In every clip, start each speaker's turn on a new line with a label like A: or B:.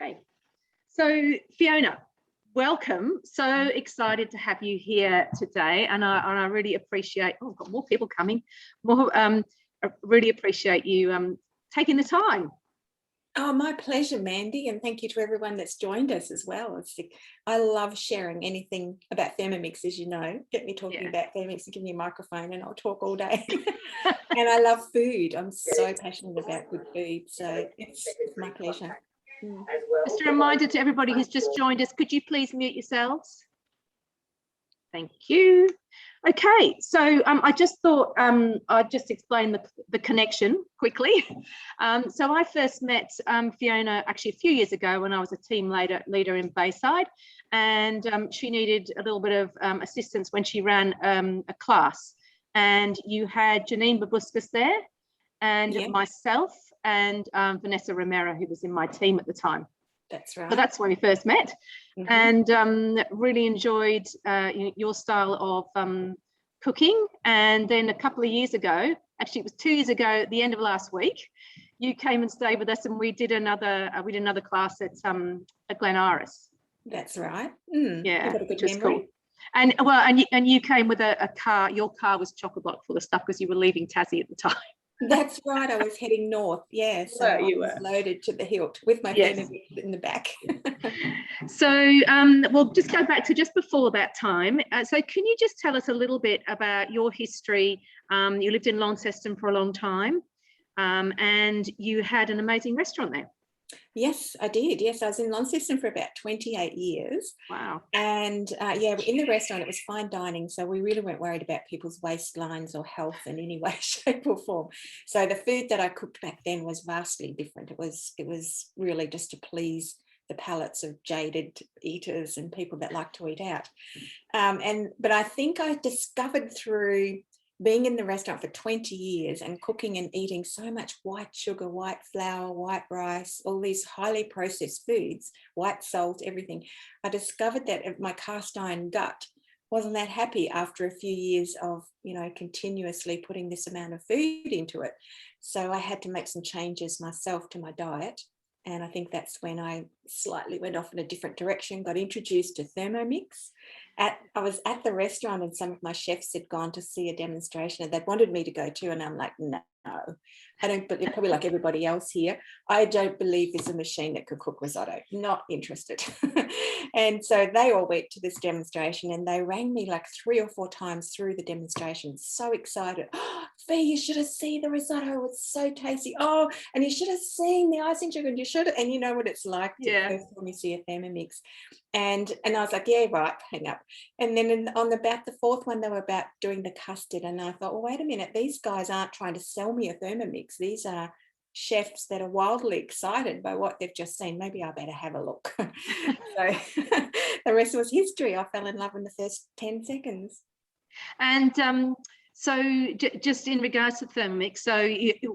A: Okay, so Fiona, welcome. So excited to have you here today, and I really appreciate. Oh, I've got more people coming. I really appreciate you taking the time.
B: Oh, my pleasure, Mandy, and thank you to everyone that's joined us as well. I love sharing anything about Thermomix, as you know. Get me talking about Thermomix and give me a microphone and I'll talk all day. And I love food. I'm so passionate about good food, so it's my pleasure.
A: Just a reminder to everybody who's just joined us, could you please mute yourselves? Thank you. Okay, so I just thought I'd just explain the connection quickly. So I first met Fiona actually a few years ago when I was a team leader in Bayside, and she needed a little bit of assistance when she ran a class. And you had Janine Babuskas there, and myself, and Vanessa Romero, who was in my team at the time.
B: That's right.
A: So that's when we first met, and really enjoyed your style of cooking. And then a couple of years ago, actually it was 2 years ago, at the end of last week, you came and stayed with us, and we did another class at Glen Iris.
B: That's right.
A: Yeah, which was cool. And well, and you came with a car. Your car was chock-a-block full of stuff because you were leaving Tassie at the time.
B: That's right. I was heading north. Yes, so I was loaded to the hilt with my Thermomix in the back.
A: So we'll just go back to just before that time. So can you just tell us a little bit about your history? You lived in Launceston for a long time, and you had an amazing restaurant there.
B: Yes, I did. Yes, I was in Launceston for about 28 years.
A: Wow.
B: And in the restaurant, it was fine dining. So we really weren't worried about people's waistlines or health in any way, shape or form. So the food that I cooked back then was vastly different. It was really just to please the palates of jaded eaters and people that like to eat out. But I think I discovered through being in the restaurant for 20 years and cooking and eating so much white sugar, white flour, white rice, all these highly processed foods, white salt, everything, I discovered that my cast iron gut wasn't that happy after a few years of, continuously putting this amount of food into it. So I had to make some changes myself to my diet. And I think that's when I slightly went off in a different direction, got introduced to Thermomix. I was at the restaurant and some of my chefs had gone to see a demonstration and they wanted me to go too. And I'm like, no, I don't believe, probably like everybody else here, I don't believe there's a machine that could cook risotto. Not interested. And so they all went to this demonstration and they rang me like 3 or 4 times through the demonstration. So excited. Oh, Fee, you should have seen the risotto. It was so tasty. Oh, and you should have seen the icing sugar. And you should have, and you know what it's like to first time you see a Thermomix. And I was like, yeah, right, hang up. And then on about the 4th one, they were about doing the custard. And I thought, well, wait a minute, these guys aren't trying to sell me a Thermomix. These are chefs that are wildly excited by what they've just seen. Maybe I better have a look. So the rest was history. I fell in love in the first 10 seconds.
A: And so just in regards to Thermomix, so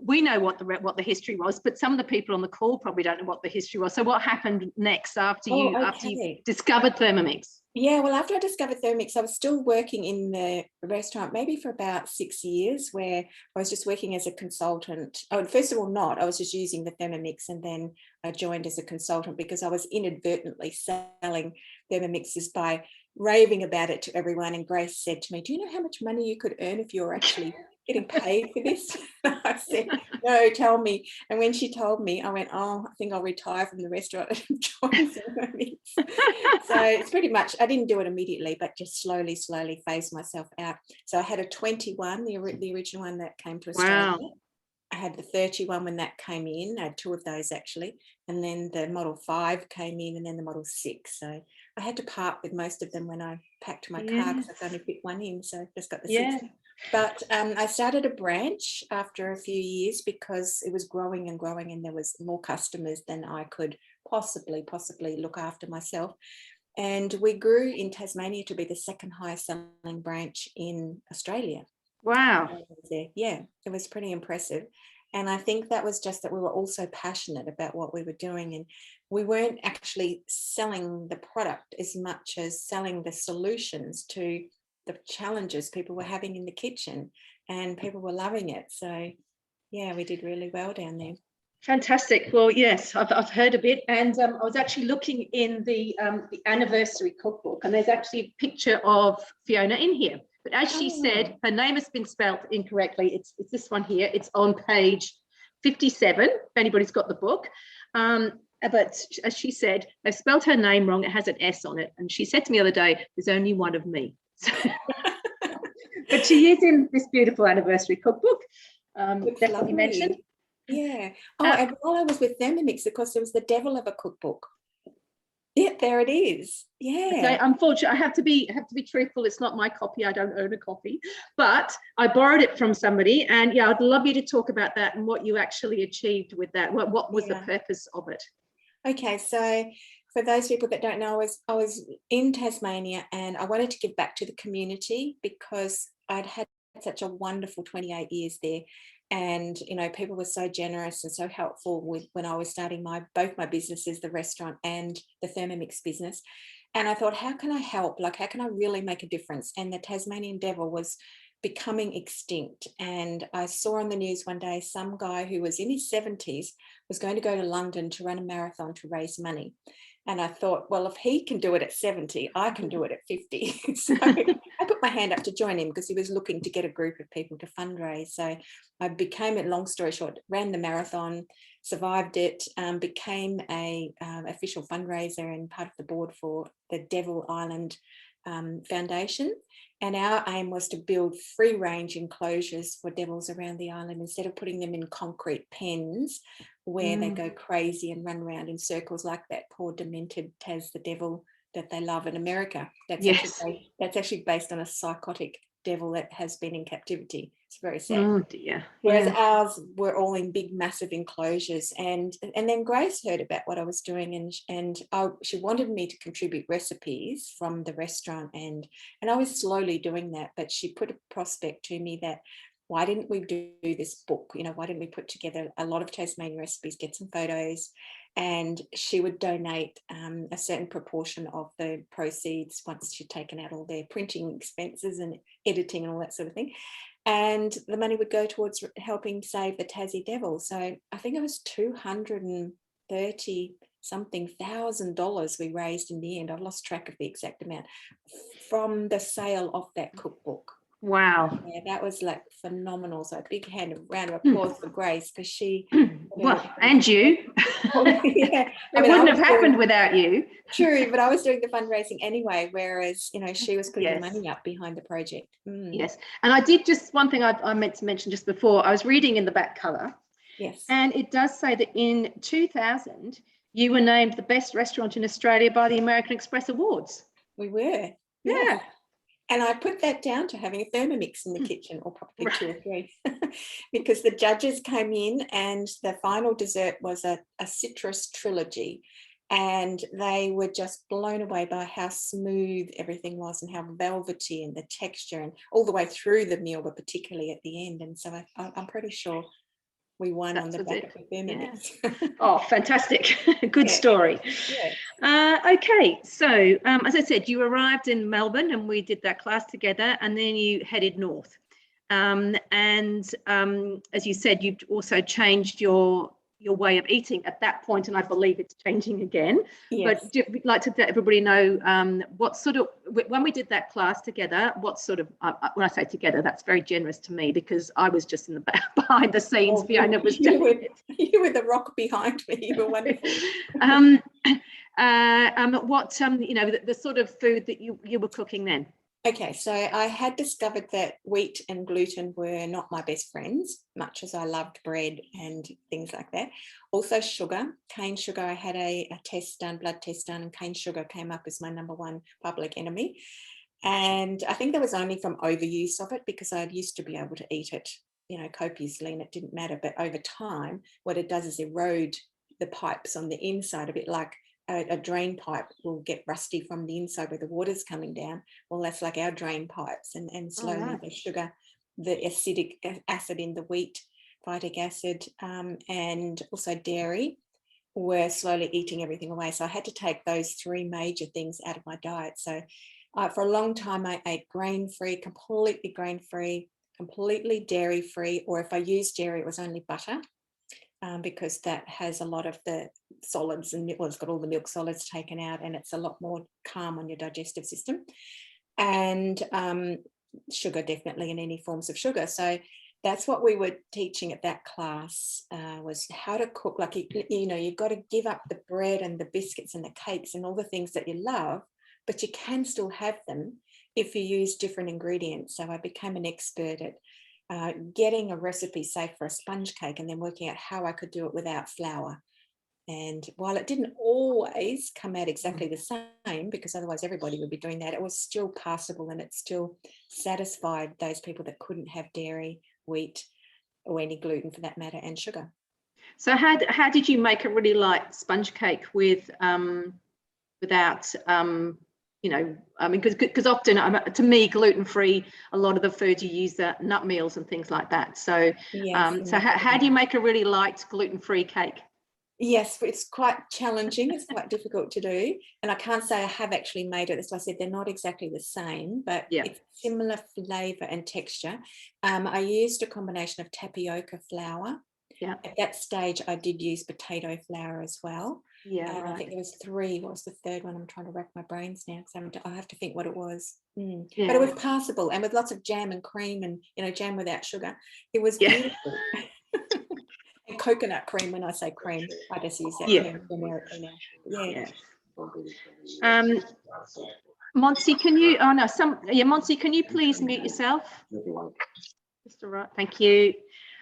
A: we know what the history was, but some of the people on the call probably don't know what the history was. So what happened next after you discovered Thermomix?
B: Yeah, well, after I discovered Thermomix, I was still working in the restaurant maybe for about 6 years, where I was just working as a consultant. Oh, first of all, I was just using the Thermomix, and then I joined as a consultant because I was inadvertently selling Thermomixes by raving about it to everyone. And Grace said to me, do you know how much money you could earn if you were actually getting paid for this? I said, no, tell me. And when she told me, I went, oh, I think I'll retire from the restaurant and join Thermomix. So it's pretty much, I didn't do it immediately, but just slowly phased myself out. So I had a 21, the original one that came to Australia. Wow. I had the 31 when that came in. I had 2 of those actually. And then the Model 5 came in, and then the Model 6. So I had to part with most of them when I packed my car because I could only fit one in. So I just got the 6. But I started a branch after a few years because it was growing and growing, and there was more customers than I could possibly look after myself. And we grew in Tasmania to be the 2nd highest selling branch in Australia.
A: Wow.
B: Yeah, it was pretty impressive. And I think that was just that we were also passionate about what we were doing, and we weren't actually selling the product as much as selling the solutions to the challenges people were having in the kitchen, and people were loving it. So yeah, we did really well down there.
A: Fantastic. Well, yes, I've heard a bit, and I was actually looking in the anniversary cookbook, and there's actually a picture of Fiona in here. But as she said, her name has been spelled incorrectly. It's this one here. It's on page 57. If anybody's got the book, but as she said, they've spelled her name wrong. It has an S on it, and she said to me the other day, "There's only one of me." So, but she is in this beautiful anniversary cookbook. Definitely mentioned.
B: Yeah. Oh, and while I was with Thermomix, of course, there was the Devil of a cookbook. Yeah, there it is. Yeah.
A: Okay, unfortunately, I have to be truthful. It's not my copy. I don't own a copy, but I borrowed it from somebody. And yeah, I'd love you to talk about that and what you actually achieved with that. What was the purpose of it?
B: Okay, so for those people that don't know, I was in Tasmania, and I wanted to give back to the community because I'd had such a wonderful 28 years there. And, you know, people were so generous and so helpful when I was starting both my businesses, the restaurant and the Thermomix business. And I thought, how can I help? Like, how can I really make a difference? And the Tasmanian devil was becoming extinct. And I saw on the news one day, some guy who was in his 70s was going to go to London to run a marathon to raise money. And I thought, well, if he can do it at 70, I can do it at 50. So I put my hand up to join him because he was looking to get a group of people to fundraise. So I became, a long story short, ran the marathon, survived it, became a official fundraiser and part of the board for the Devil Island Foundation. And our aim was to build free range enclosures for devils around the island instead of putting them in concrete pens where they go crazy and run around in circles like that poor demented Tas the devil that they love in America. That's actually based on a psychotic devil that has been in captivity. It's very sad.
A: Oh dear.
B: Whereas ours were all in big, massive enclosures. And then Grace heard about what I was doing, and she wanted me to contribute recipes from the restaurant, and I was slowly doing that. But she put a prospect to me that, why didn't we do this book? You know, why didn't we put together a lot of Tasmanian recipes, get some photos, and she would donate a certain proportion of the proceeds once she'd taken out all their printing expenses and editing and all that sort of thing. And the money would go towards helping save the Tassie Devil. So I think it was $230 something thousand we raised in the end. I've lost track of the exact amount from the sale of that cookbook.
A: Wow.
B: Yeah, that was like phenomenal. So a big round of applause for Grace, because she
A: well, and you.
B: Yeah,
A: it wouldn't have happened without you.
B: True, but I was doing the fundraising anyway, whereas, you know, she was putting the money up behind the project.
A: Yes, and I did just one thing I meant to mention just before. I was reading in the back cover.
B: Yes,
A: and it does say that in 2000 you were named the best restaurant in Australia by the American Express Awards.
B: We were. Yeah. And I put that down to having a Thermomix in the kitchen, or probably 2 or 3, because the judges came in and the final dessert was a citrus trilogy. And they were just blown away by how smooth everything was and how velvety, and the texture, and all the way through the meal, but particularly at the end. And so I'm pretty sure we won on the back of the Thermomix.
A: Yeah. Oh, fantastic. Good story. Okay, so as I said, you arrived in Melbourne and we did that class together, and then you headed north. And as you said, you've also changed your way of eating at that point, and I believe it's changing again. But we'd like to let everybody know what sort of, when we did that class together, what sort of, when I say together, that's very generous to me because I was just in the behind the scenes. Fiona was doing it.
B: You were the rock behind me. You were wonderful.
A: What you know, the sort of food that you were cooking then?
B: Okay, so I had discovered that wheat and gluten were not my best friends, much as I loved bread and things like that. Also sugar, cane sugar. I had a test done, blood test done, and cane sugar came up as my #1 public enemy. And I think that was only from overuse of it, because I used to be able to eat it, you know, copiously, and it didn't matter. But over time, what it does is erode the pipes on the inside, a bit like a drain pipe will get rusty from the inside where the water's coming down. Well, that's like our drain pipes, and slowly the sugar, the acidic acid in the wheat, phytic acid, and also dairy, were slowly eating everything away. So I had to take those 3 major things out of my diet. So for a long time, I ate grain-free, completely grain-free, completely dairy-free, or if I used dairy, it was only butter. because that has a lot of the solids, and well, it's got all the milk solids taken out, and it's a lot more calm on your digestive system. And sugar, definitely, in any forms of sugar. So that's what we were teaching at that class, was how to cook. Like, you know, you've got to give up the bread and the biscuits and the cakes and all the things that you love, but you can still have them if you use different ingredients. So I became an expert at getting a recipe, say, for a sponge cake, and then working out how I could do it without flour. And while it didn't always come out exactly the same, because otherwise everybody would be doing that, it was still passable, and it still satisfied those people that couldn't have dairy, wheat, or any gluten for that matter, and sugar.
A: So how did you make a really light sponge cake with without you know, I mean, because often, to me, gluten-free, a lot of the foods you use the nut meals and things like that. So
B: Yes,
A: so how do you make a really light gluten-free cake?
B: Yes, it's quite challenging. It's quite difficult to do. And I can't say I have actually made it. As I said, they're not exactly the same, but it's similar flavour and texture. I used a combination of tapioca flour.
A: Yeah.
B: At that stage, I did use potato flour as well.
A: Yeah, right.
B: I think there was 3. What was the third one? I'm trying to rack my brains now, because I have to think what it was.
A: Yeah.
B: But it was passable, and with lots of jam and cream, and, you know, jam without sugar. It was beautiful. And coconut cream. When I say cream, I just use that term generically now. Yeah.
A: Monty, can you? Oh no, Monty, can you please mute yourself? Just all right. Thank you.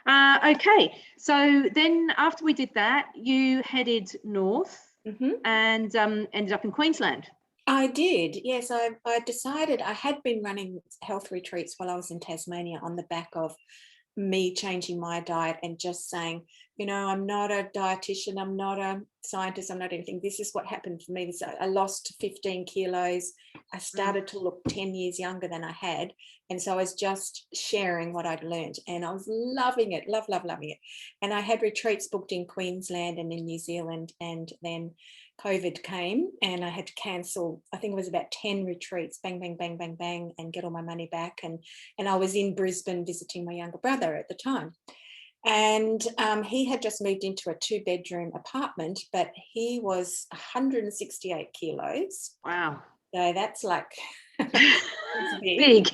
A: Okay, so then after we did that, you headed north and ended up in Queensland.
B: I did, yes. I decided, I had been running health retreats while I was in Tasmania on the back of me changing my diet and just saying, you know, I'm not a dietitian, I'm not a scientist, I'm not anything. This is what happened for me. I lost 15 kilos. I started to look 10 years younger than I had. And so I was just sharing what I'd learned, and I was loving it, loving it. And I had retreats booked in Queensland and in New Zealand, and then COVID came and I had to cancel, I think it was about 10 retreats, bang, bang, bang, bang, bang, and get all my money back. And I was in Brisbane visiting my younger brother at the time. And he had just moved into a 2-bedroom apartment, but he was 168 kilos.
A: Wow.
B: So that's like
A: big.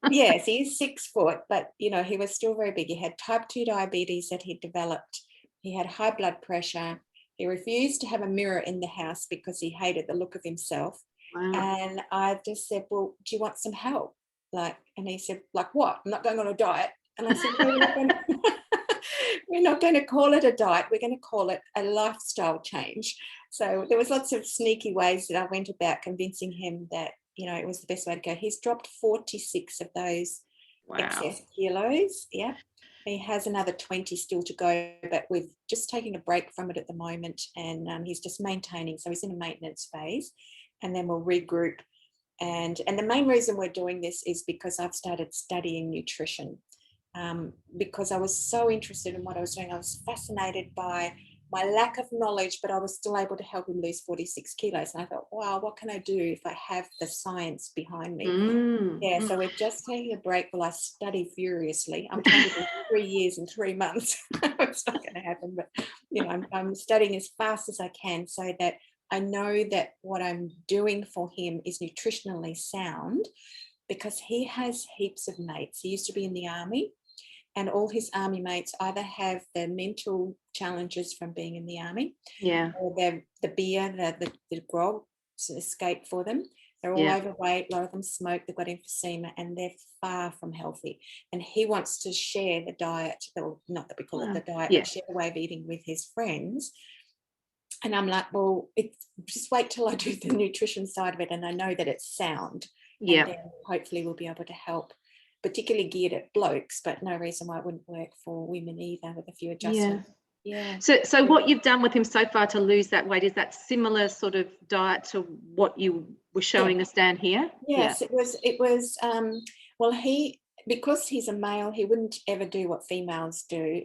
B: Yes, he's 6 foot, but, you know, he was still very big. He had type 2 diabetes that he'd developed. He had high blood pressure. He refused to have a mirror in the house because he hated the look of himself.
A: Wow.
B: And I just said, well, do you want some help? And he said, like what? I'm not going on a diet. And I said, we're not going to call it a diet. We're going to call it a lifestyle change. So there was lots of sneaky ways that I went about convincing him that, you know, it was the best way to go. He's dropped 46 of those excess kilos. Yeah. He has another 20 still to go, but we're just taking a break from it at the moment, and he's just maintaining. So he's in a maintenance phase, and then we'll regroup. And the main reason we're doing this is because I've started studying nutrition, because I was so interested in what I was doing. I was fascinated by my lack of knowledge, but I was still able to help him lose 46 kilos. And I thought, wow, what can I do if I have the science behind me? So we're just taking a break while I study furiously. I'm trying to do 3 years in 3 months. It's not going to happen, but, you know, I'm studying as fast as I can so that I know that what I'm doing for him is nutritionally sound, because he has heaps of mates. He used to be in the army, and all his army mates either have the mental challenges from being in the army, or the beer, the grog escape for them. They're all overweight, a lot of them smoke, they've got emphysema, and they're far from healthy. And he wants to share the diet, or not that we call it the diet, but share the way of eating with his friends. And I'm like, well, just wait till I do the nutrition side of it and I know that it's sound. And then hopefully we'll be able to help, particularly geared at blokes, but no reason why it wouldn't work for women either, with a few adjustments.
A: So what you've done with him so far to lose that weight, is that similar sort of diet to what you were showing us down here?
B: Yes, it was well, because he's a male, he wouldn't ever do what females do,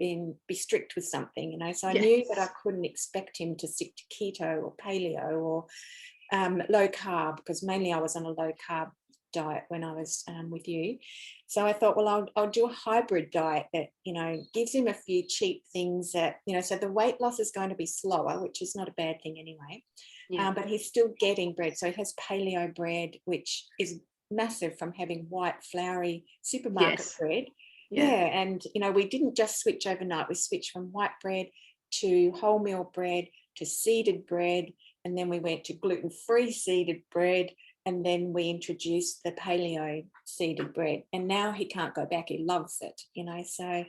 B: be strict with something, you know. So I knew that I couldn't expect him to stick to keto or paleo or low carb, because mainly I was on a low carb diet when I was with you. So I thought, well, I'll do a hybrid diet that, gives him a few cheap things that, so the weight loss is going to be slower, which is not a bad thing anyway.
A: Yeah.
B: But he's still getting bread. So he has paleo bread, which is massive from having white, floury supermarket bread. Yeah. And, we didn't just switch overnight. We switched from white bread to wholemeal bread to seeded bread. And then we went to gluten-free seeded bread. And then we introduced the paleo seeded bread. And now he can't go back. He loves it, So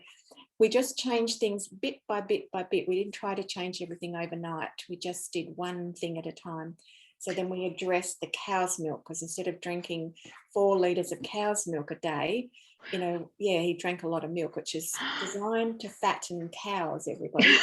B: we just changed things bit by bit by bit. We didn't try to change everything overnight. We just did one thing at a time. So then we addressed the cow's milk, because instead of drinking 4 litres of cow's milk a day, he drank a lot of milk, which is designed to fatten cows, everybody.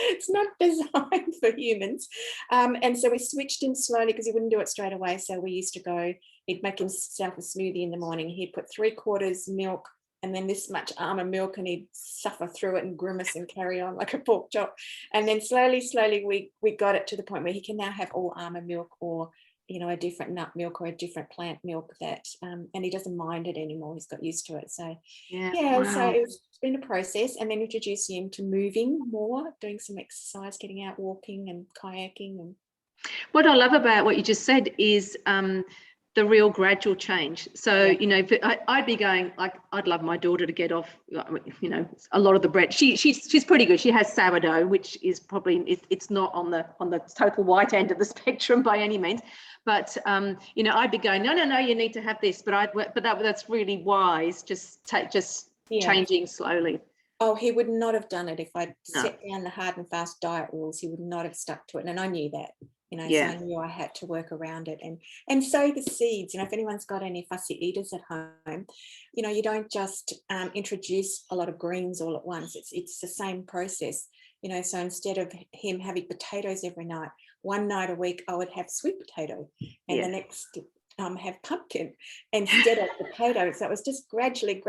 B: It's not designed for humans. And so we switched him slowly because he wouldn't do it straight away. So we used to go, he'd make himself a smoothie in the morning. He'd put 3/4 milk and then this much almond milk, and he'd suffer through it and grimace and carry on like a pork chop. And then slowly, we got it to the point where he can now have all almond milk, or a different nut milk or a different plant milk that, and he doesn't mind it anymore. He's got used to it. So
A: wow.
B: So it's been a process, and then introducing him to moving more, doing some exercise, getting out walking and kayaking. And
A: what I love about what you just said is the real gradual change. So, I'd be going, like, I'd love my daughter to get off, a lot of the bread. She's pretty good. She has sourdough, which is probably, it's not on the total white end of the spectrum by any means. But, I'd be going, no, you need to have this. But that's really wise. Just changing slowly.
B: Oh, he would not have done it if I'd set down the hard and fast diet rules. He would not have stuck to it. And I knew that, so I knew I had to work around it. And sow the seeds. If anyone's got any fussy eaters at home, you don't just introduce a lot of greens all at once. It's the same process. So instead of him having potatoes every night, one night a week I would have sweet potato, and the next have pumpkin instead of potatoes. So it was just gradually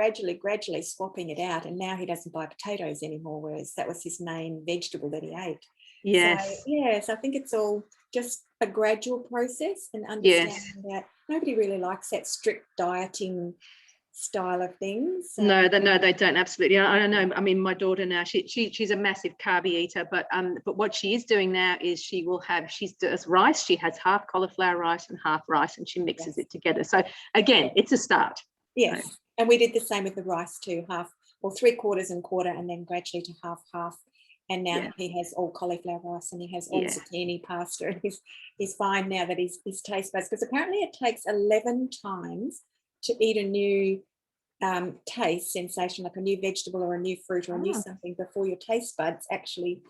B: swapping it out. And now he doesn't buy potatoes anymore, whereas that was his main vegetable that he ate.
A: Yes.
B: So I think it's all just a gradual process, and understanding that nobody really likes that strict dieting style of things.
A: No, they don't. Absolutely. I don't know. I mean, my daughter now, she's a massive carby eater, but what she is doing now is she does rice. She has half cauliflower rice and half rice, and she mixes it together. So again, it's a start.
B: Yes. So. And we did the same with the rice too, 3/4 and quarter, and then gradually to half. And now he has all cauliflower rice, and he has all zucchini pasta. And he's fine now that his taste buds, because apparently it takes 11 times to eat a new taste sensation, like a new vegetable or a new fruit or a new something, before your taste buds actually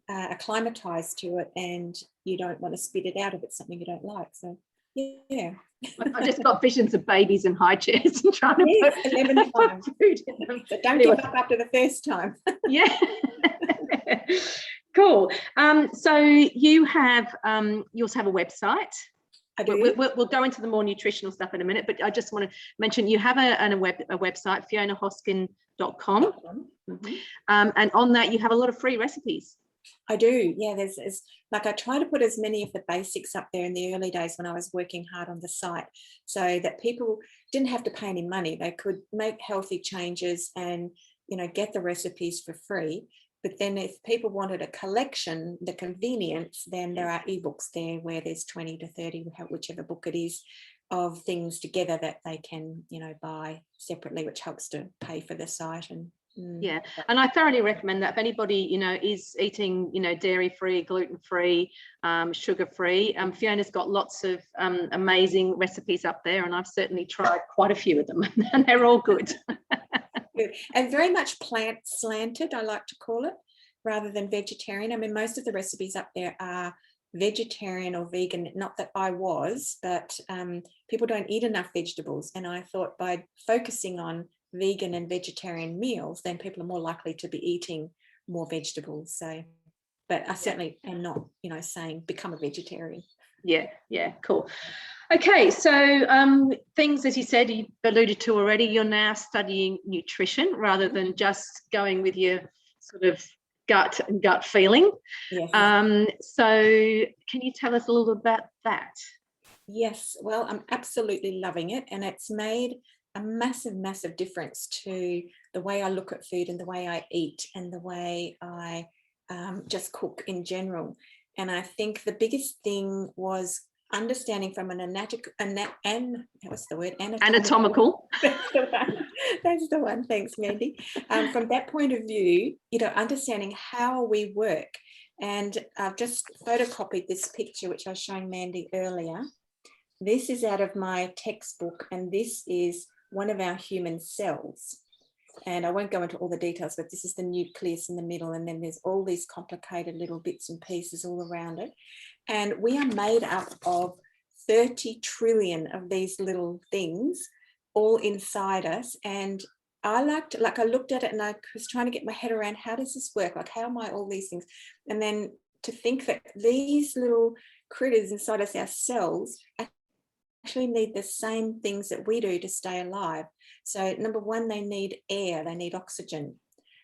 B: acclimatize to it, and you don't want to spit it out if it's something you don't like. So
A: I just got visions of babies in high chairs and trying to put
B: 11 times
A: food in them.
B: So don't give up after the first time.
A: Cool. So you also have a website.
B: I do.
A: We'll go into the more nutritional stuff in a minute, but I just want to mention you have a website, FionaHoskin.com.
B: Mm-hmm.
A: And on that you have a lot of free recipes.
B: I do. Yeah, there's like, I try to put as many of the basics up there in the early days when I was working hard on the site, so that people didn't have to pay any money. They could make healthy changes and, get the recipes for free. But then if people wanted a collection, the convenience, then there are ebooks there where there's 20 to 30, whichever book it is, of things together that they can, buy separately, which helps to pay for the site. And
A: and I thoroughly recommend that if anybody is eating dairy-free, gluten-free, sugar-free. Fiona's got lots of amazing recipes up there, and I've certainly tried quite a few of them, and they're all good.
B: And very much plant slanted, I like to call it, rather than vegetarian. I mean, most of the recipes up there are vegetarian or vegan, not that I was, but people don't eat enough vegetables, and I thought by focusing on vegan and vegetarian meals, then people are more likely to be eating more vegetables. So, but I certainly am not, saying become a vegetarian.
A: Cool. Okay, so things, as you said, you alluded to already, you're now studying nutrition rather than just going with your sort of gut feeling.
B: Yes.
A: So can you tell us a little about that?
B: Yes, well, I'm absolutely loving it, and it's made a massive, massive difference to the way I look at food and the way I eat and the way I just cook in general. And I think the biggest thing was understanding from an what's the word?
A: Anatomical.
B: That's the one. Thanks, Mandy. From that point of view, understanding how we work. And I've just photocopied this picture, which I was showing Mandy earlier. This is out of my textbook, and this is one of our human cells. And I won't go into all the details, but this is the nucleus in the middle, and then there's all these complicated little bits and pieces all around it. And we are made up of 30 trillion of these little things all inside us. And I looked at it and I was trying to get my head around, how does this work? Like, how am I all these things? And then to think that these little critters inside us, our cells, actually need the same things that we do to stay alive. So number one, they need air, they need oxygen.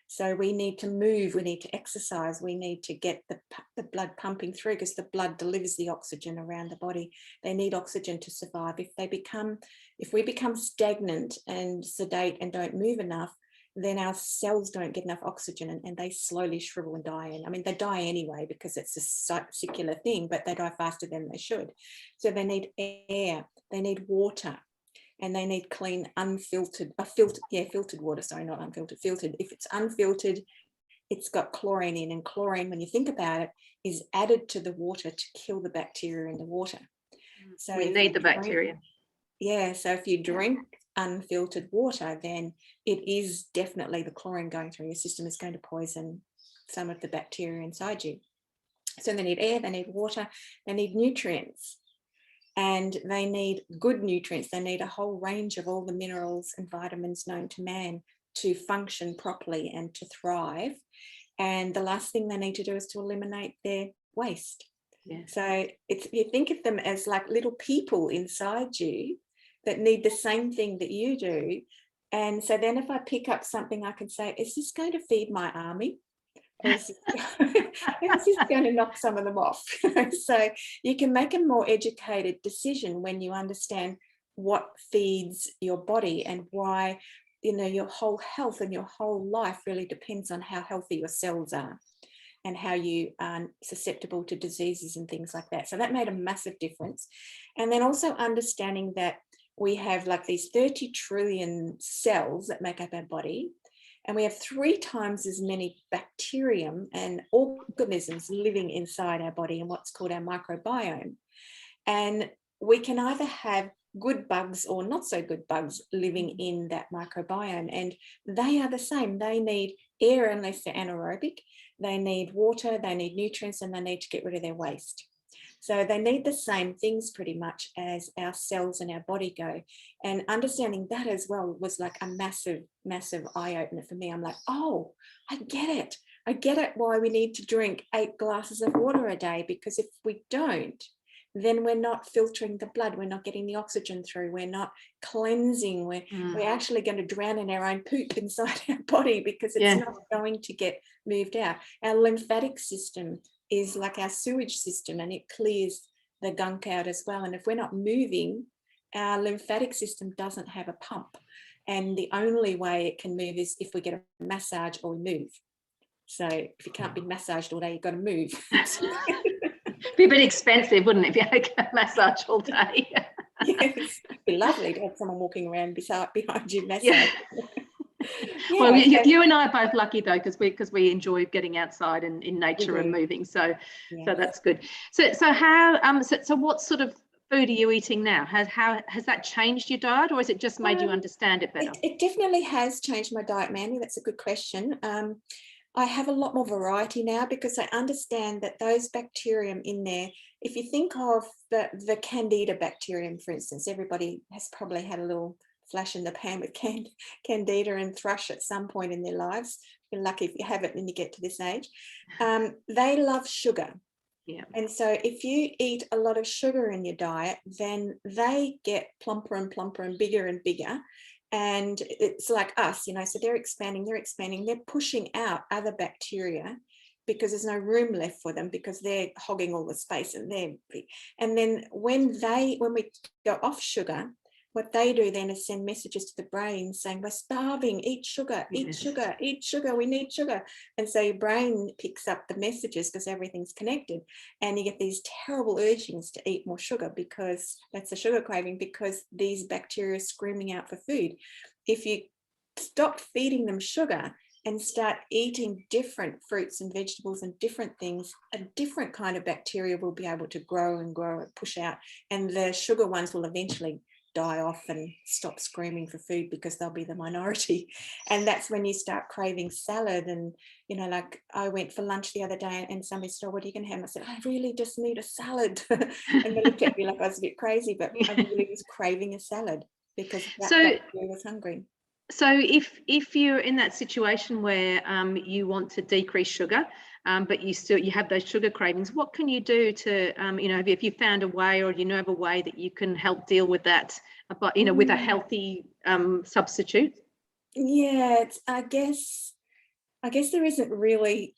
B: So we need to move, we need to exercise, we need to get the blood pumping through, because the blood delivers the oxygen around the body. They need oxygen to survive. If we become stagnant and sedate and don't move enough, then our cells don't get enough oxygen, and they slowly shrivel and die. And I mean, they die anyway because it's a secular thing, but they die faster than they should. So they need air, they need water, and they need clean, filtered water. Sorry, not unfiltered, filtered. If it's unfiltered, it's got chlorine in, and chlorine, when you think about it, is added to the water to kill the bacteria in the water. So
A: we need the bacteria.
B: Yeah, so if you drink unfiltered water, then it is definitely the chlorine going through your system is going to poison some of the bacteria inside you. So they need air, they need water, they need nutrients, and they need good nutrients. They need a whole range of all the minerals and vitamins known to man to function properly and to thrive. And the last thing they need to do is to eliminate their waste. Yeah. So you think of them as like little people inside you that need the same thing that you do. And so then if I pick up something, I can say, is this going to feed my army? Or is this going to knock some of them off? So you can make a more educated decision when you understand what feeds your body and why, your whole health and your whole life really depends on how healthy your cells are and how you are susceptible to diseases and things like that. So that made a massive difference. And then also understanding that we have like these 30 trillion cells that make up our body, and we have 3 times as many bacterium and organisms living inside our body in what's called our microbiome. And we can either have good bugs or not so good bugs living in that microbiome, and they are the same. They need air unless they're anaerobic, they need water, they need nutrients, and they need to get rid of their waste. So they need the same things pretty much as our cells and our body go. And understanding that as well was like a massive, massive eye-opener for me. I'm like, oh, I get it. I get it why we need to drink 8 glasses of water a day, because if we don't, then we're not filtering the blood, we're not getting the oxygen through, we're not cleansing, we're actually going to drown in our own poop inside our body because it's not going to get moved out. Our lymphatic system is like our sewage system, and it clears the gunk out as well. And if we're not moving, our lymphatic system doesn't have a pump, and the only way it can move is if we get a massage or we move. So if you can't be massaged all day, you've got to move.
A: Be a bit expensive, wouldn't it, if you had a massage all day?
B: Yes, it'd be lovely to have someone walking around behind you massage.
A: Well, you and I are both lucky though, because we enjoy getting outside and in nature and moving. So that's good. So how so what sort of food are you eating now? Has that changed your diet, or has it just made you understand it better?
B: It definitely has changed my diet, Mandy. That's a good question. I have a lot more variety now because I understand that those bacterium in there, if you think of the Candida bacterium, for instance, everybody has probably had a little flash in the pan with Candida and thrush at some point in their lives. You're lucky if you have it when you get to this age. They love sugar. Yeah. And so if you eat a lot of sugar in your diet, then they get plumper and plumper and bigger. And it's like us, so they're expanding, they're pushing out other bacteria because there's no room left for them because they're hogging all the space and then when we go off sugar, what they do then is send messages to the brain saying, we're starving, eat sugar, eat sugar, eat sugar, we need sugar. And so your brain picks up the messages because everything's connected, and you get these terrible urgings to eat more sugar because that's a sugar craving, because these bacteria are screaming out for food. If you stop feeding them sugar and start eating different fruits and vegetables and different things, a different kind of bacteria will be able to grow and push out, and the sugar ones will eventually die off and stop screaming for food because they'll be the minority. And that's when you start craving salad. And like I went for lunch the other day and somebody said, oh, what are you going to have? I said, I really just need a salad. And they looked at me like I was a bit crazy, but I really was craving a salad because that bacteria was hungry.
A: So if you're in that situation where you want to decrease sugar, but you have those sugar cravings, what can you do to have you found a way, or of a way that you can help deal with that, but with a healthy substitute?
B: Yeah, I guess there isn't really,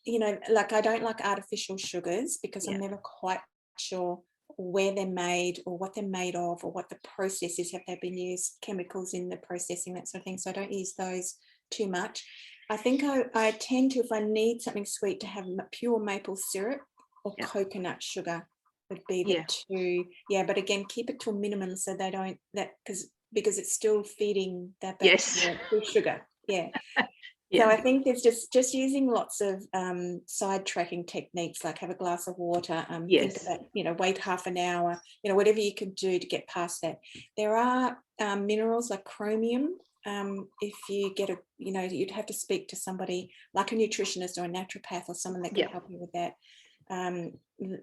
B: like I don't like artificial sugars because I'm never quite sure where they're made or what they're made of or what the process is. Have they been used chemicals in the processing, that sort of thing? So I don't use those too much. I think I tend to, if I need something sweet, to have pure maple syrup or coconut sugar would be the two. Yeah, but again, keep it to a minimum so they don't, because it's still feeding that bacteria with sugar. Yeah. So I think there's just using lots of side tracking techniques, like have a glass of water, think about, wait half an hour, whatever you can do to get past that. There are minerals like chromium. If you get you'd have to speak to somebody like a nutritionist or a naturopath or someone that can help you with that.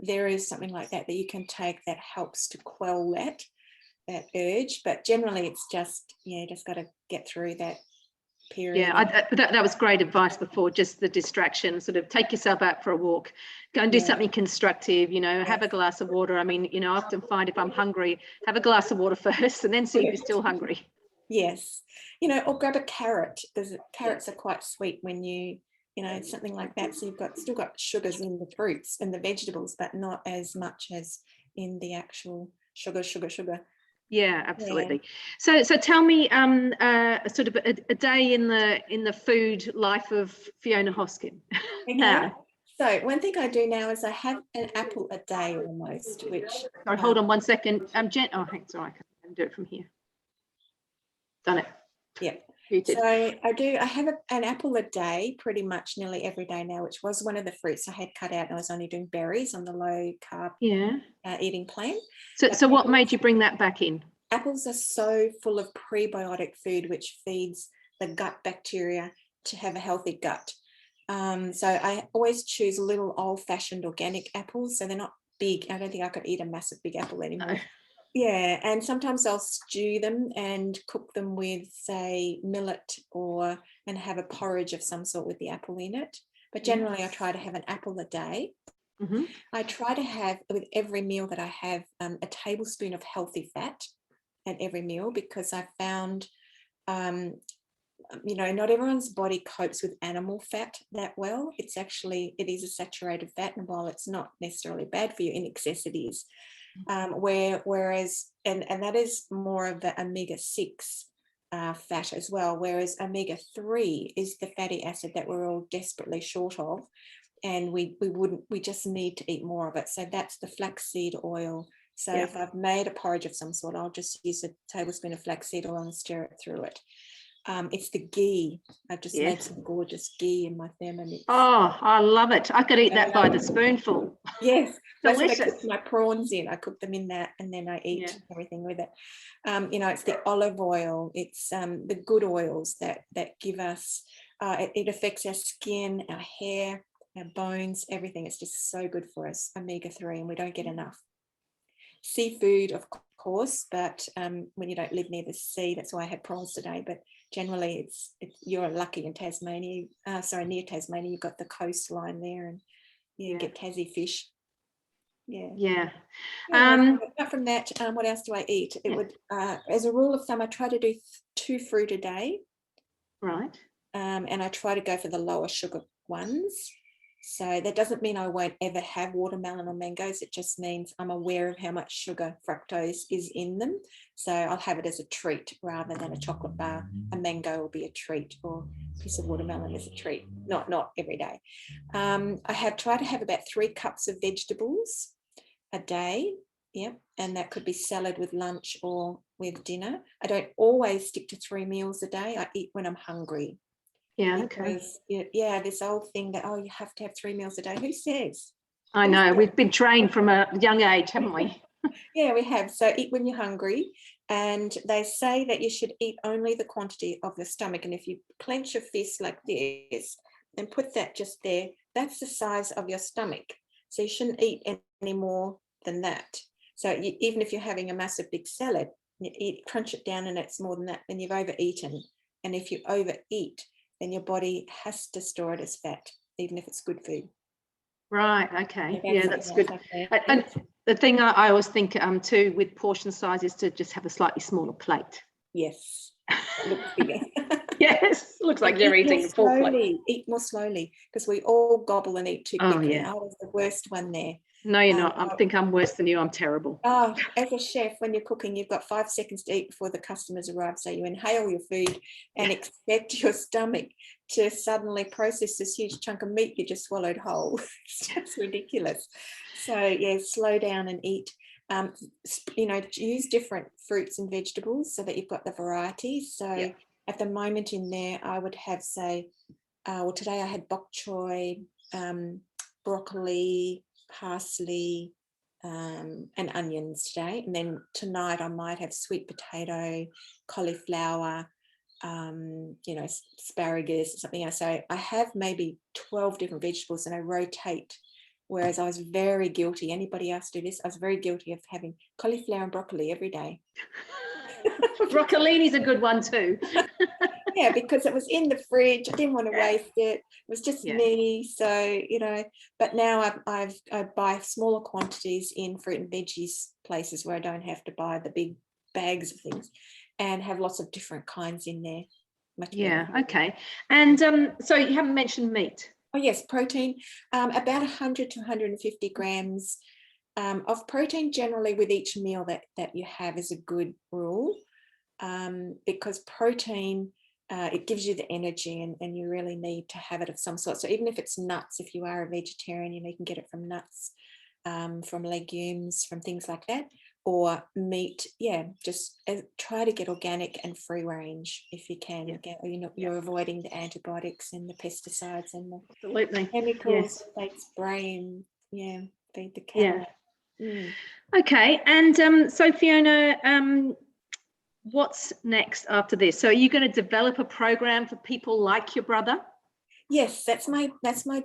B: There is something like that you can take that helps to quell that urge, but generally it's just got to get through that period.
A: Yeah, that was great advice before, just the distraction, sort of take yourself out for a walk, go and do something constructive, have a glass of water. I mean, I often find if I'm hungry, have a glass of water first and then see if you're still hungry.
B: Yes, or grab a carrot, because carrots are quite sweet when something like that. So you've still got sugars in the fruits and the vegetables, but not as much as in the actual sugar.
A: Yeah, absolutely. So tell me sort of a day in the food life of Fiona Hoskin.
B: Okay. So one thing I do now is I have an apple a day almost, which...
A: Sorry, hold on 1 second. Jen, sorry, I can do it from here. Done it.
B: Yeah. So I have an apple a day pretty much nearly every day now, which was one of the fruits I had cut out, and I was only doing berries on the low carb eating plan.
A: So what made you bring that back in?
B: Apples are so full of prebiotic food, which feeds the gut bacteria to have a healthy gut. So I always choose little old-fashioned organic apples, so they're not big. I don't think I could eat a massive big apple anymore. No. Yeah, and sometimes I'll stew them and cook them with, say, millet and have a porridge of some sort with the apple in it. But generally, I try to have an apple a day. Mm-hmm. I try to have, with every meal that I have, a tablespoon of healthy fat at every meal, because I found, not everyone's body copes with animal fat that well. It is a saturated fat, and while it's not necessarily bad for you, in excess it is. Whereas that is more of the omega-6 fat as well, whereas omega-3 is the fatty acid that we're all desperately short of, and we just need to eat more of it. So that's the flaxseed oil. So if I've made a porridge of some sort, I'll just use a tablespoon of flaxseed oil and stir it through it. It's the ghee. I've just made some gorgeous ghee in my Thermomix.
A: Oh, I love it. I could eat that by the spoonful.
B: Yes, that's what I cook my prawns in. I cook them in that, and then I eat everything with it. It's the olive oil. It's the good oils that give us. It affects our skin, our hair, our bones, everything. It's just so good for us. Omega-3, and we don't get enough. Seafood, of course, but when you don't live near the sea, that's why I had prawns today. But generally, it's you're lucky in Tasmania. Near Tasmania, you've got the coastline there, and you get Tassie fish. Yeah. Apart from that, what else do I eat? It would, as a rule of thumb, I try to do 2 fruit a day.
A: Right.
B: And I try to go for the lower sugar ones. So that doesn't mean I won't ever have watermelon or mangoes. It just means I'm aware of how much sugar, fructose is in them. So I'll have it as a treat rather than a chocolate bar. A mango will be a treat, or a piece of watermelon is a treat. Not every day. I have tried to have about 3 cups of vegetables a day. Yep. And that could be salad with lunch or with dinner. I don't always stick to 3 meals a day. I eat when I'm hungry.
A: Yeah, okay.
B: Because, this old thing that, you have to have 3 meals a day. Who says?
A: I know, we've been trained from a young age, haven't we?
B: Yeah, we have. So eat when you're hungry. And they say that you should eat only the quantity of the stomach. And if you clench your fist like this and put that just there, that's the size of your stomach. So you shouldn't eat any more than that. So even if you're having a massive big salad, you crunch it down and it's more than that, then you've overeaten. And if you overeat, then your body has to store it as fat, even if it's good food.
A: Right, okay.
B: So
A: Yeah, that's good. And the thing I always think too with portion size is to just have a slightly smaller plate.
B: Yes, it looks bigger.
A: Yes, looks like you're eating a full plate.
B: Eat more slowly, because we all gobble and eat too quickly.
A: Yeah.
B: I was the worst one there.
A: No, you're not. I think I'm worse than you. I'm terrible.
B: As a chef, when you're cooking, you've got 5 seconds to eat before the customers arrive. So you inhale your food and expect your stomach to suddenly process this huge chunk of meat you just swallowed whole. It's just ridiculous. So yeah, slow down and eat. Use different fruits and vegetables so that you've got the variety. So at the moment in there, I would have, say, today I had bok choy, broccoli, parsley, and onions today. And then tonight I might have sweet potato, cauliflower, asparagus or something else. So I have maybe 12 different vegetables and I rotate. Whereas I was very guilty. Anybody else do this? I was very guilty of having cauliflower and broccoli every day.
A: Broccolini's a good one too.
B: Yeah, because it was in the fridge. I didn't want to waste it. It was just me. So, but now I buy smaller quantities in fruit and veggies places where I don't have to buy the big bags of things, and have lots of different kinds in there. Much better.
A: Okay. And so you haven't mentioned meat.
B: Oh yes, protein, about 100 to 150 grams of protein generally with each meal that you have is a good rule, because protein, it gives you the energy, and you really need to have it of some sort. So even if it's nuts, if you are a vegetarian, you can get it from nuts, from legumes, from things like that, or meat. Just try to get organic and free range if you can. You're avoiding the antibiotics and the pesticides and the chemicals that makes brain feed the cat.
A: Okay. And so Fiona, what's next after this? So are you going to develop a program for people like your brother?
B: Yes, that's my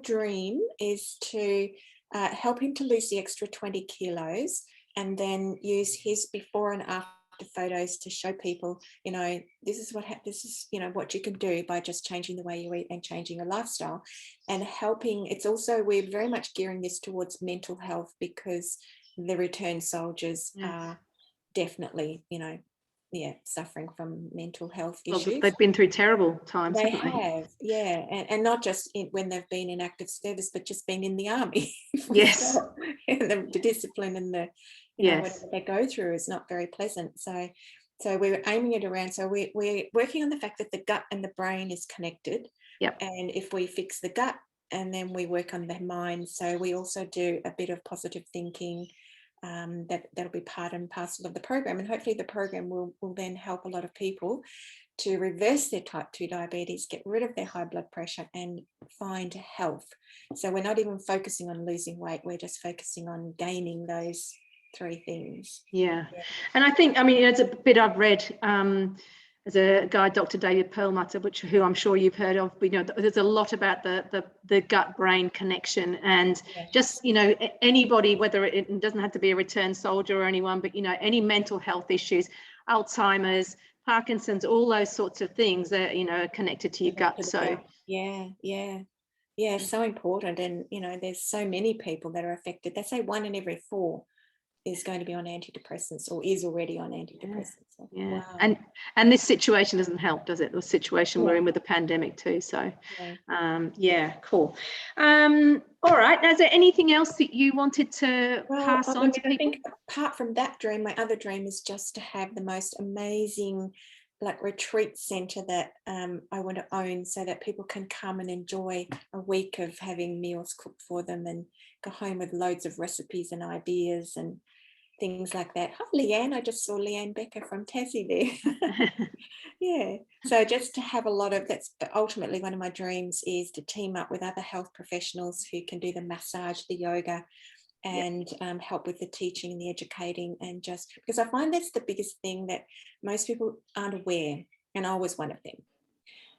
B: dream, is to help him to lose the extra 20 kilos, and then use his before and after photos to show people, this is what you can do by just changing the way you eat and changing your lifestyle, and helping. It's also, we're very much gearing this towards mental health, because the returned soldiers are definitely, suffering from mental health issues.
A: They've been through terrible times.
B: They have, and not just when they've been in active service, but just been in the army.
A: Yes.
B: And the discipline and the, whatever they go through is not very pleasant. So we're aiming it around. So we're working on the fact that the gut and the brain is connected.
A: Yep.
B: And if we fix the gut, and then we work on the mind. So we also do a bit of positive thinking. That'll be part and parcel of the program, and hopefully the program will then help a lot of people to reverse their type 2 diabetes, get rid of their high blood pressure, and find health. So we're not even focusing on losing weight, we're just focusing on gaining those 3 things.
A: And I think, it's a bit I've read, there's a guy, Dr. David Perlmutter, who I'm sure you've heard of. There's a lot about the gut-brain connection, and just anybody, whether it doesn't have to be a returned soldier or anyone, but any mental health issues, Alzheimer's, Parkinson's, all those sorts of things that are connected to your gut. So
B: so important. And there's so many people that are affected. They say 1 in every 4 is going to be on antidepressants or is already on antidepressants. So,
A: Yeah.
B: wow.
A: And this situation doesn't help, does it? The situation we're
B: Yeah.
A: in with the pandemic too. So
B: Yeah.
A: yeah, cool. All right. Now, is there anything else that you wanted to pass on to people?
B: I think apart from that dream, my other dream is just to have the most amazing like retreat center that I want to own, so that people can come and enjoy a week of having meals cooked for them and go home with loads of recipes and ideas and things like that. Hi, Leanne. I just saw Leanne Becker from Tassie there. Yeah. So just to have a lot of, that's ultimately one of my dreams, is to team up with other health professionals who can do the massage, the yoga, and help with the teaching and the educating, and just because I find that's the biggest thing that most people aren't aware, and I was one of them.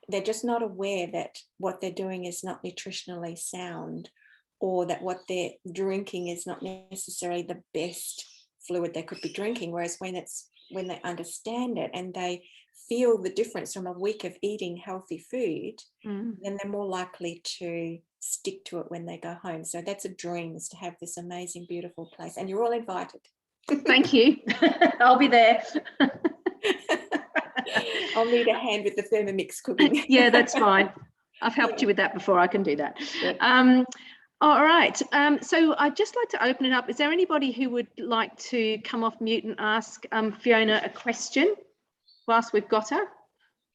B: They're just not aware that what they're doing is not nutritionally sound, or that what they're drinking is not necessarily the best fluid they could be drinking. Whereas when they understand it and they feel the difference from a week of eating healthy food, then they're more likely to stick to it when they go home. So that's a dream, is to have this amazing, beautiful place. And you're all invited.
A: Thank you. I'll be there.
B: I'll need a hand with the Thermomix cooking.
A: Yeah, that's fine. I've helped you with that before. I can do that.
B: Yeah.
A: All right. So I'd just like to open it up. Is there anybody who would like to come off mute and ask Fiona a question whilst we've got her?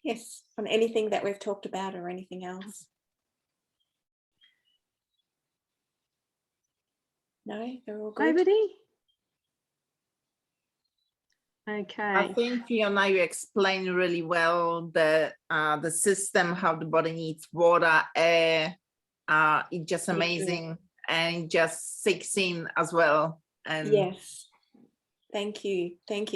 B: Yes, on anything that we've talked about or anything else. No, they're all good.
A: Nobody? Okay.
C: I think Fiona, you explained really well the system, how the body needs water, air. It's just amazing, and it just sinks in as well. And
B: yes, thank you.
A: Thanks,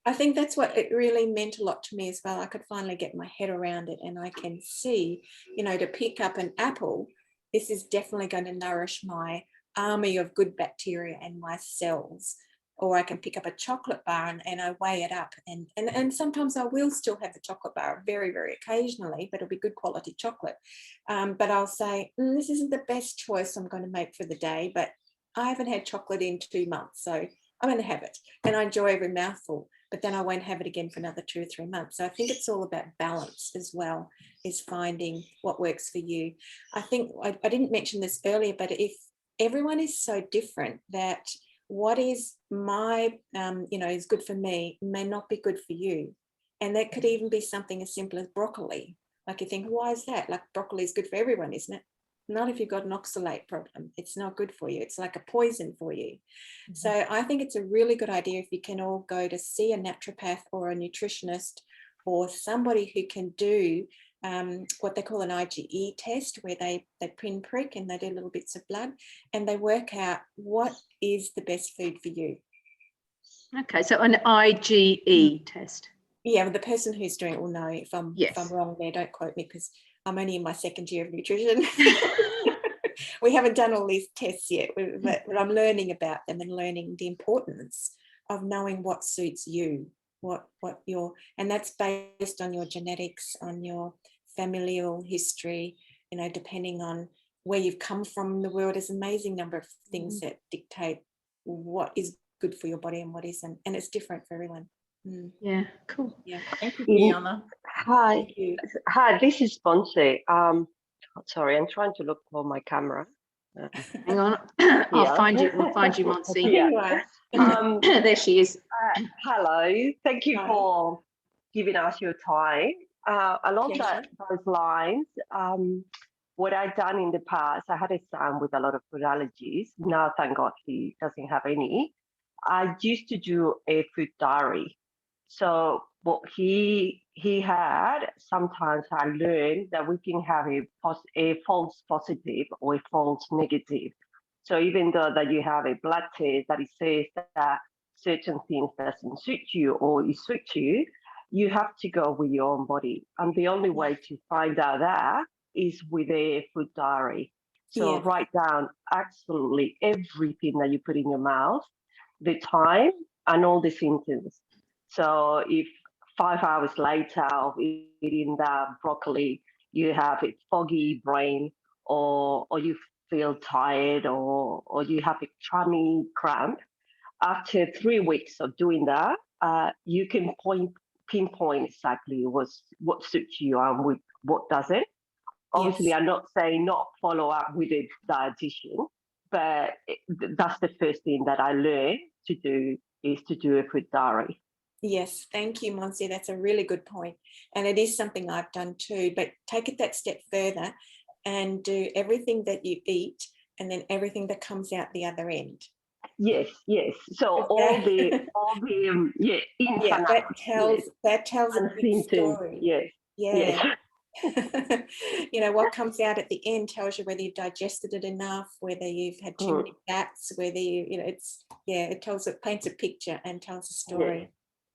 B: I think that's what it really meant a lot to me as well. I could finally get my head around it, and I can see, to pick up an apple, this is definitely going to nourish my army of good bacteria and my cells. Or I can pick up a chocolate bar and I weigh it up, and sometimes I will still have the chocolate bar, very, very occasionally, but it'll be good quality chocolate. But I'll say, this isn't the best choice I'm going to make for the day, but I haven't had chocolate in 2 months, so I'm going to have it, and I enjoy every mouthful, but then I won't have it again for another 2 or 3 months. So I think it's all about balance as well, is finding what works for you. I think I didn't mention this earlier, but if everyone is so different, that what is my, is good for me may not be good for you. And that could even be something as simple as broccoli. Like you think, why is that? Like broccoli is good for everyone, isn't it? Not if you've got an oxalate problem. It's not good for you. It's like a poison for you. So I think it's a really good idea if you can all go to see a naturopath or a nutritionist or somebody who can do what they call an IgE test, where they pinprick and they do little bits of blood and they work out what is the best food for you.
A: Okay, so an IgE test.
B: Yeah, well, the person who's doing it will know. If I'm wrong there, don't quote me, because I'm only in my second year of nutrition. We haven't done all these tests yet, but I'm learning about them and learning the importance of knowing what suits you, and that's based on your genetics, on your familial history, depending on where you've come from in the world. There's an amazing number of things that dictate what is good for your body and what isn't, and it's different for everyone.
A: Yeah, cool.
B: Yeah.
C: thank you, Fiona.
D: Hi. Hi, this is Ponce. Sorry, I'm trying to look for my camera.
A: Hang on. I'll find you. We'll find you, Monse.
B: Yeah.
A: There she is.
D: Hello. Thank you for giving us your time. Along those lines, what I've done in the past, I had a son with a lot of food allergies. Now, thank God, he doesn't have any. I used to do a food diary. So what he had, sometimes I learned that we can have a false positive or a false negative. So even though that you have a blood test that it says that certain things doesn't suit you or it suits you, you have to go with your own body. And the only way to find out that is with a food diary. So write down absolutely everything that you put in your mouth, the time and all the symptoms. So if 5 hours later of eating that broccoli, you have a foggy brain, or you feel tired, or you have a tummy cramp, after 3 weeks of doing that, you can pinpoint exactly what suits you and what doesn't. Obviously,
B: Yes.
D: I'm not saying not follow up with a dietitian, but that's the first thing that I learned to do, is to do a food diary.
B: Yes, thank you, Monsi. That's a really good point. And it is something I've done too, but take it that step further and do everything that you eat and then everything that comes out the other end.
D: Yes. So
B: Okay.
D: all the ins
B: Yeah,
D: and
B: that
D: outs,
B: tells a
D: and
B: big
D: symptoms.
B: story.
D: Yes.
B: Yeah. You know, what comes out at the end tells you whether you've digested it enough, whether you've had too many fats, whether you know, it paints a picture and tells a story.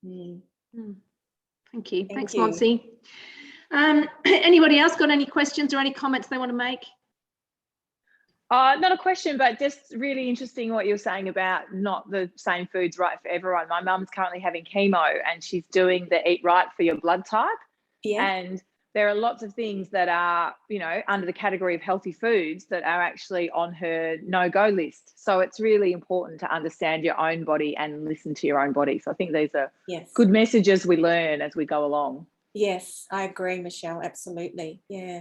B: Mm.
A: Thank you.
B: Thank
A: Thanks,
B: you.
A: Monsi. Anybody else got any questions or any comments they want to make?
E: Not a question, but just really interesting what you're saying about not the same foods right for everyone. My mum's currently having chemo and she's doing the Eat Right for Your blood type.
B: Yeah.
E: And there are lots of things that are, you know, under the category of healthy foods that are actually on her no-go list. So it's really important to understand your own body and listen to your own body. So I think these are good messages we learn as we go along.
B: Yes, I agree, Michelle. Absolutely. Yeah.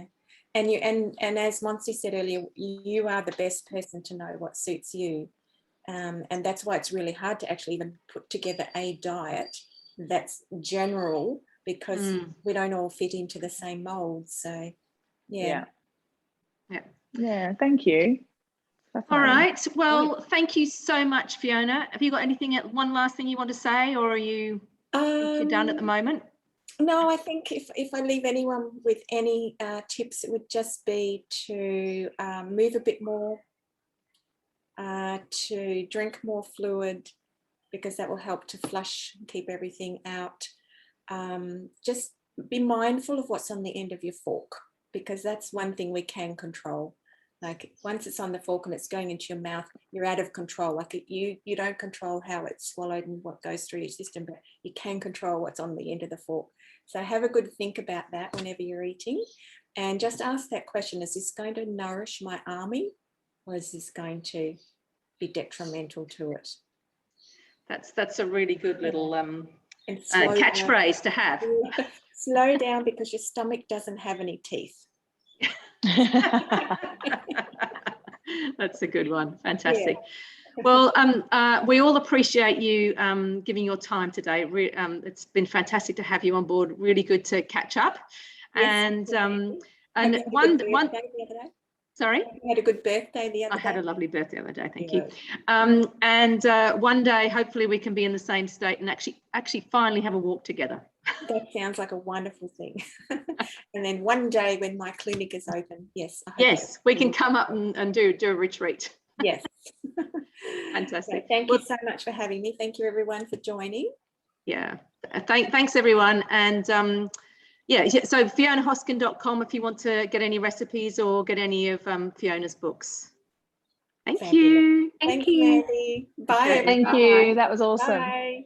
B: And as Monsi said earlier, you are the best person to know what suits you. And that's why it's really hard to actually even put together a diet that's general, because we don't all fit into the same mold. So yeah.
E: Thank you.
A: All right, well, thank you so much, Fiona. Have you got anything, one last thing you want to say, or are you think you're done at the moment?
B: No, I think if I leave anyone with any tips, it would just be to move a bit more, to drink more fluid, because that will help to flush, keep everything out. Just be mindful of what's on the end of your fork, because that's one thing we can control. Like once it's on the fork and it's going into your mouth, you're out of control. Like you don't control how it's swallowed and what goes through your system, but you can control what's on the end of the fork. So have a good think about that whenever you're eating, and just ask that question: is this going to nourish my army, or is this going to be detrimental to it?
A: That's a really good little catchphrase to have.
B: Slow down, because your stomach doesn't have any teeth.
A: That's a good one. Fantastic. Well, we all appreciate you giving your time today. It's been fantastic to have you on board. Really good to catch up.
B: Yes,
A: and one. Sorry?
B: You had a good birthday the other day.
A: I had a lovely birthday the other day, thank you. And one day, hopefully, we can be in the same state and actually finally have a walk together.
B: That sounds like a wonderful thing. And then one day when my clinic is open, yes.
A: Yes, we can come up and do a retreat.
B: Yes.
A: Fantastic.
B: So thank you so much for having me. Thank you, everyone, for joining.
A: Yeah, thanks, everyone. And so FionaHoskin.com if you want to get any recipes or get any of Fiona's books. Thank you.
B: Thank you, Mandy. Bye.
E: Thank you. That was awesome.
B: Bye.